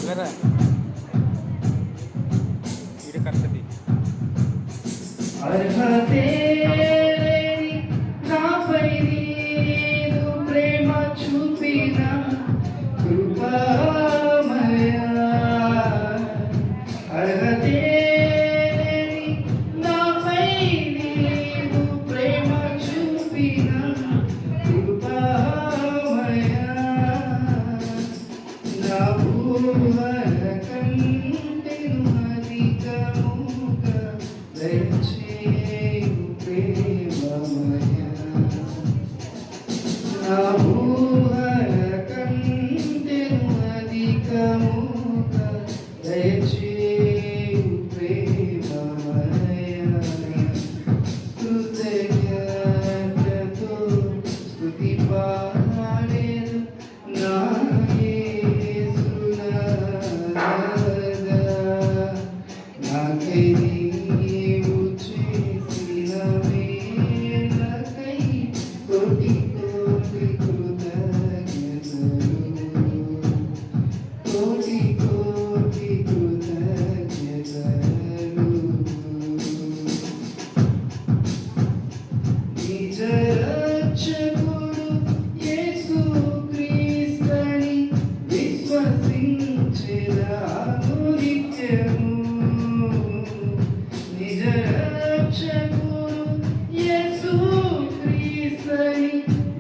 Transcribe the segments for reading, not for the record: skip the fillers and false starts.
కదా ఇది కరెక్ట్. అర్హతే లేని నాపై నీదు ప్రేమ చూపిన కృపామయా. అర్హతే లేని నాపై నీదు ప్రేమ చూపిన కృపామయా. నా ఊహల కంటెను అధికముగా దయచేయు ప్రేమమయా. నా ఊహల కంటెను అధికముగా దయచేయు ప్రేమమయా. కృతజ్ఞతతో స్తుతి పాడెను నా యేసునాథా. నాకై నీవు చేసిన మేలకై కోటి కోటి కృతజ్ఞతలు. కోటి కోటి కృతజ్ఞతలు. నిజ రక్షకుడు యేసుక్రీస్తుని విశ్వసించెదను నిత్యము. నిజ రక్షకుడు యేసుక్రీస్తుని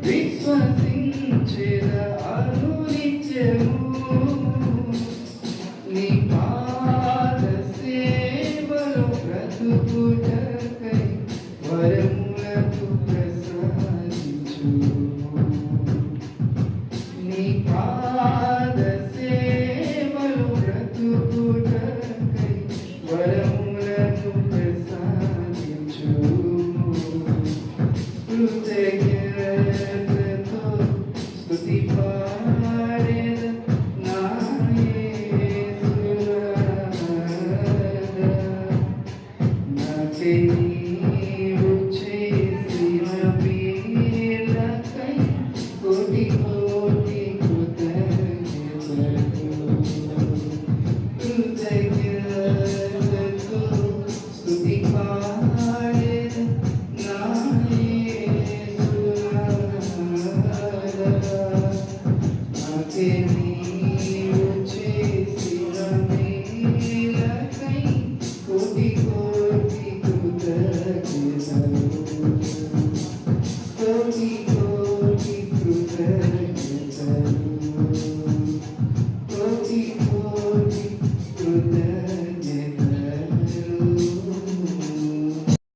విశ్వసించెదను నిత్యము. నీ పాద సేవలో బ్రతుకుటకై వరములకు ప్రసాదించు. నీ పాద సేవలో బ్రతుకుటకై వరములకు ప్రసాదించు. కృతజ్ఞతతో స్తుతి